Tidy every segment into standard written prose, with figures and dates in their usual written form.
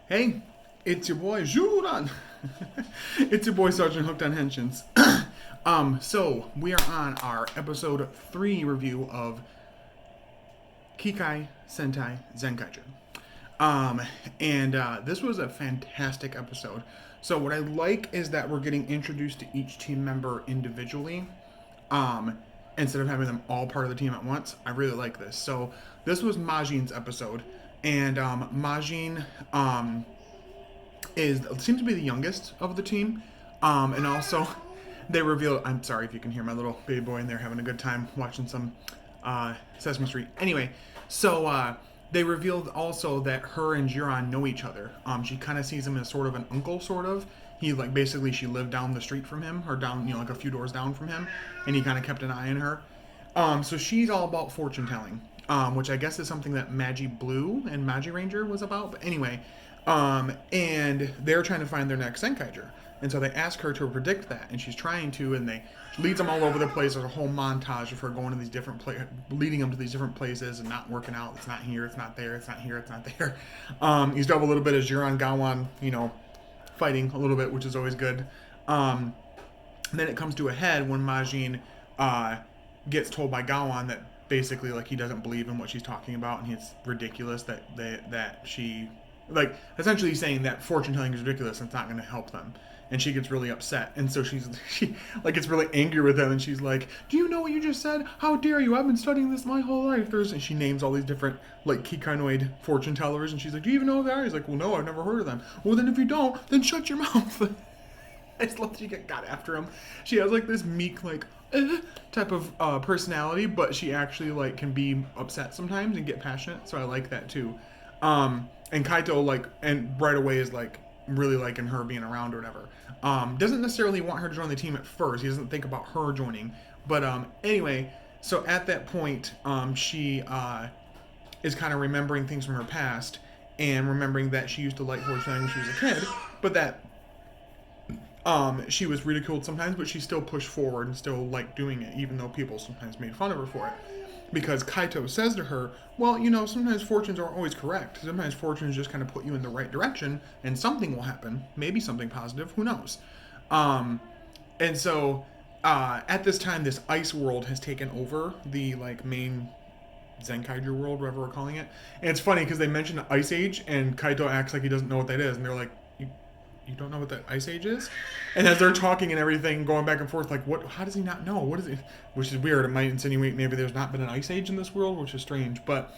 Hey, it's your boy Juran. It's your boy Sergeant Hooked on Henshins. So we are on our episode 3 review of Kikai Sentai Zenkaiger. Um, and this was a fantastic episode. So what I like is that we're getting introduced to each team member individually. Um, Instead of having them all part of the team at once. I really like this. So this was Majine's episode, and Majin seems to be the youngest of the team, and also they revealed. I'm sorry if you can hear my little baby boy in there having a good time watching some Sesame Street. Anyway, so they revealed also that her and Jiran know each other. She kind of sees him as sort of an uncle, sort of. He like basically she lived down the street from him, or down like a few doors down from him, and he kind of kept an eye on her. So she's all about fortune telling, which I guess is something that Magi Blue and Magi Ranger was about. But anyway, and they're trying to find their next Zenkaiger. And so they ask her to predict that, and she's trying to, and they leads them all over the place. There's a whole montage of her going to these different places, leading them to these different places, and not working out. It's not here, it's not there, it's not here, it's not there. You still have a little bit of Jiran Gawan, fighting a little bit, which is always good. Then it comes to a head when Majin gets told by Gawan that basically like he doesn't believe in what she's talking about, and it's ridiculous that she like essentially saying that fortune telling is ridiculous and it's not going to help them. And she gets really upset, and so she like gets really angry with him, and she's like, "Do you know what you just said? How dare you? I've been studying this my whole life." And she names all these different like Kikainoid fortune tellers, and she's like, "Do you even know who they are?" He's like, "Well, no, I've never heard of them." "Well, then if you don't, then shut your mouth." I just love that she got after him. She has like this meek like type of personality, but she actually like can be upset sometimes and get passionate. So I like that too. And Kaito like and right away is like really liking her being around or whatever. Doesn't necessarily want her to join the team at first. He doesn't think about her joining. But anyway, so at that point, she is kind of remembering things from her past and remembering that she used to like horse riding when she was a kid, but that she was ridiculed sometimes, but she still pushed forward and still liked doing it, even though people sometimes made fun of her for it. Because Kaito says to her, well, sometimes fortunes aren't always correct. Sometimes fortunes just kind of put you in the right direction, and something will happen. Maybe something positive. Who knows? And so, at this time, this ice world has taken over the like main Zenkaiger world, whatever we're calling it. And it's funny because they mention the Ice Age, and Kaito acts like he doesn't know what that is, and they're like, "You don't know what the Ice Age is?" And as they're talking and everything, going back and forth, like, what? How does he not know? What is it? Which is weird. It might insinuate maybe there's not been an Ice Age in this world, which is strange. But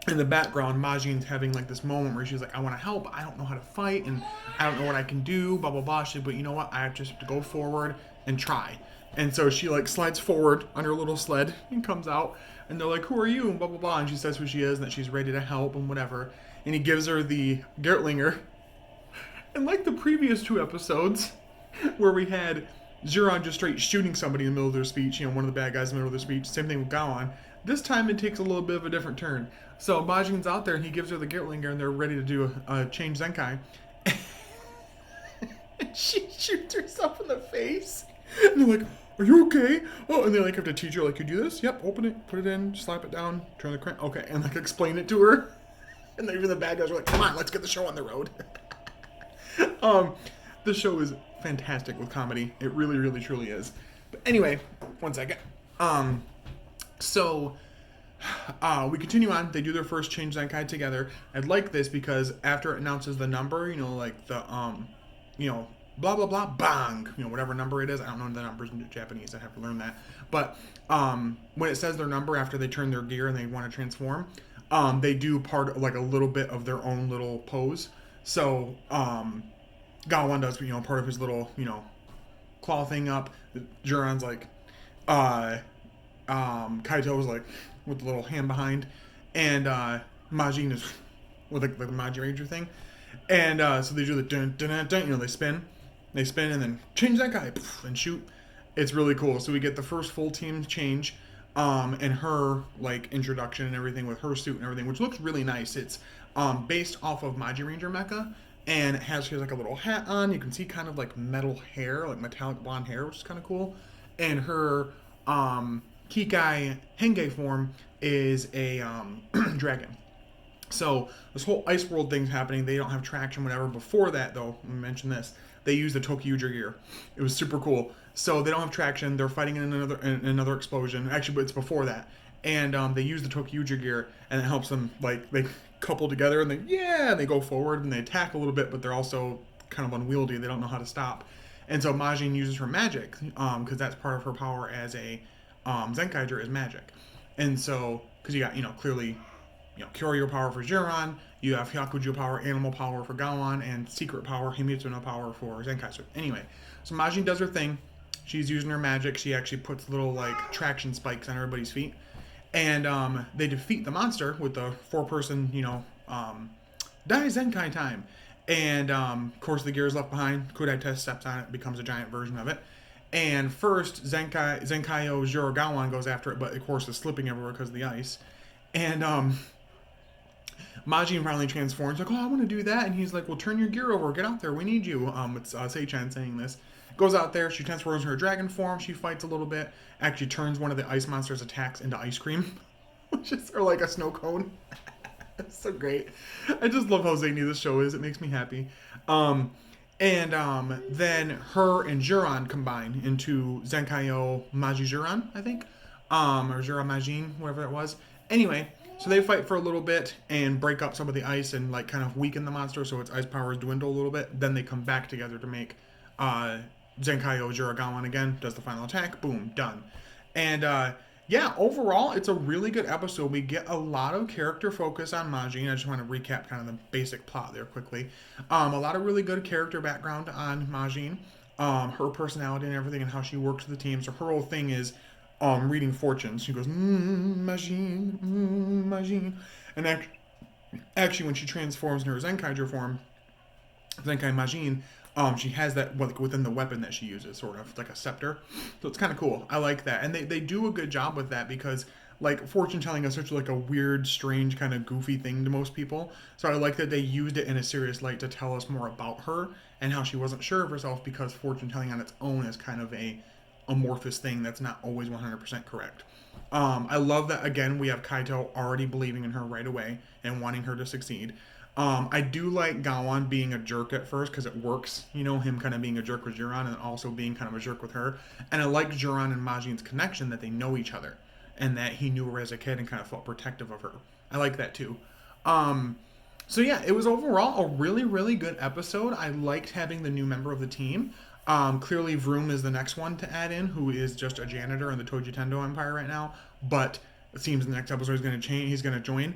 in the background, Majin's having like this moment where she's like, "I want to help. I don't know how to fight, and I don't know what I can do." Blah blah blah. But you know what? I just have to go forward and try. And so she like slides forward on her little sled and comes out, and they're like, "Who are you?" And blah blah blah. And she says who she is and that she's ready to help and whatever. And he gives her the Gertlinger. And like the previous two episodes, where we had Jiran just straight shooting somebody in the middle of their speech, one of the bad guys in the middle of their speech, same thing with Gaon. This time it takes a little bit of a different turn. So Majin's out there and he gives her the Gertlinger and they're ready to do a change Zenkai. And she shoots herself in the face. And they're like, "Are you okay?" Oh, and they like have to teach her, like, "You do this? Yep, open it, put it in, slap it down, turn the crank." Okay, and like explain it to her. And then even the bad guys are like, "Come on, let's get the show on the road." The show is fantastic with comedy. It really, really, truly is. But anyway, one second. So we continue on. They do their first change Zenkai together. I like this because after it announces the number, like the blah blah blah bang, whatever number it is. I don't know the numbers in Japanese. I have to learn that. But when it says their number after they turn their gear and they want to transform, they do part like a little bit of their own little pose. So, Gawan does, part of his little, claw thing up. Jiran's like, Kaito's like, with the little hand behind. And, Majin is with like the Magi Ranger thing. And, so they do the dun dun dun dun, they spin. They spin and then change that guy, and shoot. It's really cool. So we get the first full team change. And her like introduction and everything with her suit and everything, which looks really nice. It's based off of Magi Ranger Mecha, and she has like a little hat on. You can see kind of like metal hair, like metallic blonde hair, which is kind of cool. And her Kikai Henge form is a dragon. So this whole ice world thing's happening. They don't have traction, whatever. Before that, though, let me mention this. They use the Tokyuger gear. It was super cool. So they don't have traction. They're fighting in another explosion. Actually, but it's before that. And they use the Tokyuger gear, and it helps them, like, they couple together, and they go forward, and they attack a little bit, but they're also kind of unwieldy. They don't know how to stop. And so Majin uses her magic, because that's part of her power as a Zenkaiger is magic. And so, because you got, clearly, Kyoryu power for Jiran, you have Hyakuju power, animal power for Gawan, and secret power, Himitsu no power for Zenkaiser. Anyway, so Majin does her thing. She's using her magic. She actually puts little, like, traction spikes on everybody's feet. And they defeat the monster with the 4-person, Dai Zenkai time. And, of course, the gear is left behind. Kudai Test steps on it, becomes a giant version of it. And first, Zenkaiyo Jirogawan goes after it, but, of course, is slipping everywhere because of the ice. And, Majin finally transforms, like, I want to do that. And he's like, well, turn your gear over. Get out there. We need you. It's Sei-chan saying this. Goes out there. She transforms her dragon form. She fights a little bit. Actually turns one of the ice monster's attacks into ice cream. Or like a snow cone. It's so great. I just love how zany this show is. It makes me happy. Then her and Jiran combine into Zenkaiyo Maji Jiran, I think. Or Jiran Majin, whatever it was. Anyway, so they fight for a little bit and break up some of the ice and like kind of weaken the monster so its ice powers dwindle a little bit. Then they come back together to make Zenkaiyo Jirogawan again, does the final attack, boom, done. And overall, it's a really good episode. We get a lot of character focus on Majin. I just want to recap kind of the basic plot there quickly. A lot of really good character background on Majin, her personality and everything, and how she works with the team. So her whole thing is reading fortunes. She goes, Majin, Majin. And actually, when she transforms in her Zenkaiger form, Zenkai Majin, she has that within the weapon that she uses, sort of like a scepter. So it's kind of cool. I like that, and they do a good job with that because like fortune telling is such like a weird, strange, kind of goofy thing to most people. So I like that they used it in a serious light to tell us more about her and how she wasn't sure of herself because fortune telling on its own is kind of a amorphous thing that's not always 100% correct. I love that again we have Kaito already believing in her right away and wanting her to succeed. I do like Gawan being a jerk at first because it works, him kind of being a jerk with Jiran and also being kind of a jerk with her. And I like Jiran and Majin's connection that they know each other and that he knew her as a kid and kind of felt protective of her. I like that too. So yeah, it was overall a really, really good episode. I liked having the new member of the team. Clearly Vroom is the next one to add in, who is just a janitor in the Toji Tendo Empire right now, but it seems the next episode is going to change. He's going to join.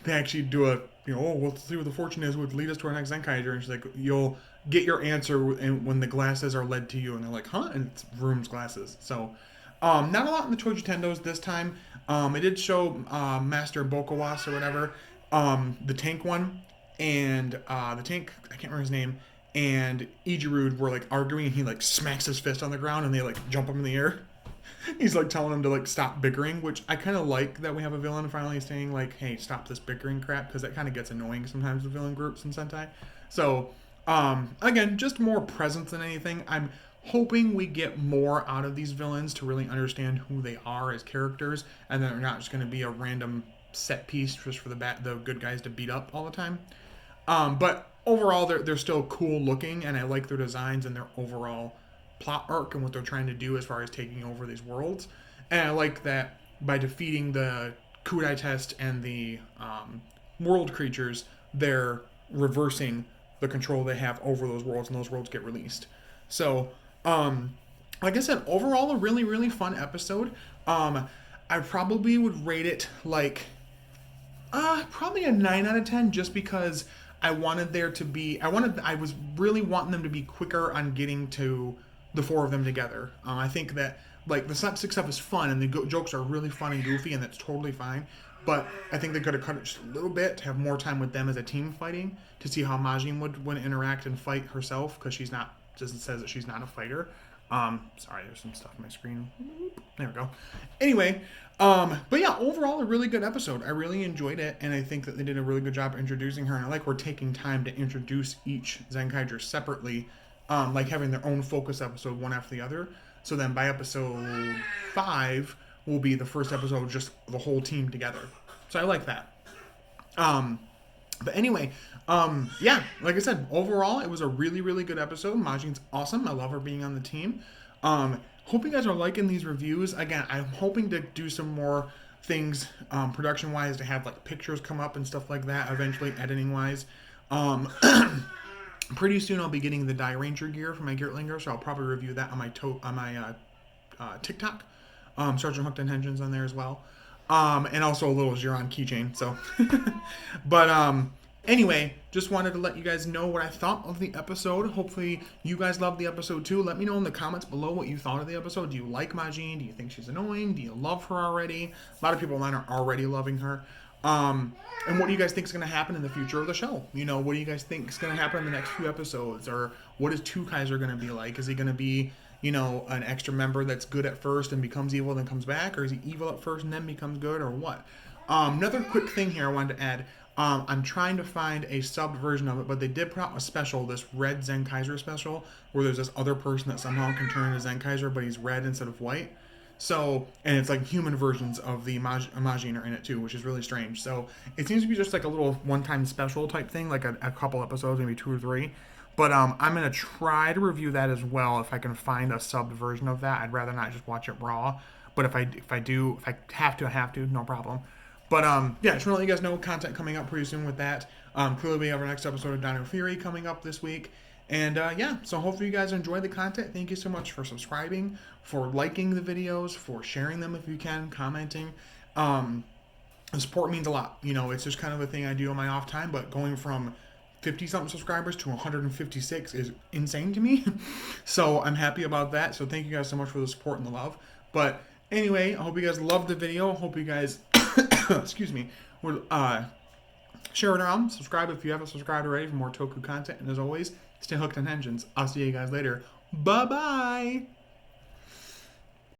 They actually do we'll see what the fortune is, would lead us to our next Zenkaiger, and she's like, you'll get your answer when the glasses are led to you, and they're like, huh? And it's Vroom's glasses. So, not a lot in the Toji Tendos this time. It did show Master Bokawas or whatever, the tank one, and the tank, I can't remember his name, and Ijirude were like arguing, and he like smacks his fist on the ground, and they like jump up in the air. He's like telling them to like stop bickering, which I kind of like that we have a villain finally saying like, hey, stop this bickering crap, because that kind of gets annoying sometimes with villain groups in Sentai. So again, just more presence than anything. I'm hoping we get more out of these villains to really understand who they are as characters, and they're not just going to be a random set piece just for the good guys to beat up all the time. But overall, they're still cool looking, and I like their designs and their overall plot arc and what they're trying to do as far as taking over these worlds. And I like that by defeating the Kudai test and the world creatures, they're reversing the control they have over those worlds, and those worlds get released. So, like I said, overall a really, really fun episode. I probably would rate it like probably a 9 out of 10, just because I wanted there to be, I was really wanting them to be quicker on getting to the 4 of them together. I think that like the slapstick stuff is fun and the jokes are really fun and goofy, and that's totally fine. But I think they could have cut it just a little bit to have more time with them as a team fighting, to see how Majin would interact and fight herself, because she's not, just says that she's not a fighter. Sorry, there's some stuff on my screen. There we go. Anyway, but yeah, overall a really good episode. I really enjoyed it, and I think that they did a really good job introducing her, and I like we're taking time to introduce each Zenkaiger separately, like having their own focus episode one after the other. So then by episode 5 will be the first episode just the whole team together. So I like that. But anyway, yeah, like I said, overall, it was a really, really good episode. Majine's awesome. I love her being on the team. Hope you guys are liking these reviews. Again, I'm hoping to do some more things production-wise, to have like pictures come up and stuff like that eventually, editing-wise. Pretty soon I'll be getting the Die Ranger gear for my Geartlinger, so I'll probably review that on my TikTok. Sergeant Hooked and Hengens on there as well. And also a little Giron keychain. So, but anyway, just wanted to let you guys know what I thought of the episode. Hopefully you guys loved the episode too. Let me know in the comments below what you thought of the episode. Do you like Majine? Do you think she's annoying? Do you love her already? A lot of people online are already loving her. And what do you guys think is going to happen in the future of the show? You know, what do you guys think is going to happen in the next few episodes? Or what is Zenkaiger going to be like? Is he going to be, you know, an extra member that's good at first and becomes evil, then comes back? Or is he evil at first and then becomes good, or what? Another quick thing here I wanted to add. I'm trying to find a subbed version of it, but they did put out a special, this red Zenkaiger special, where there's this other person that somehow can turn into Zenkaiger, but he's red instead of white. So, and it's like human versions of the Majine are in it too, which is really strange. So it seems to be just like a little one-time special type thing, like a couple episodes, maybe 2 or 3. But I'm going to try to review that as well if I can find a subbed version of that. I'd rather not just watch it raw. But if I have to, I have to, no problem. But yeah, just want to let you guys know content coming up pretty soon with that. Clearly we have our next episode of Dino Fury coming up this week. And yeah, so hopefully you guys enjoy the content. Thank you so much for subscribing, for liking the videos, for sharing them if you can, commenting. The support means a lot. You know, it's just kind of a thing I do on my off time, but going from 50-something subscribers to 156 is insane to me. So I'm happy about that. So thank you guys so much for the support and the love. But anyway, I hope you guys loved the video. I hope you guys, excuse me, will share it around. Subscribe if you haven't subscribed already for more Toku content. And as always, stay hooked on Hengens. I'll see you guys later. Bye-bye.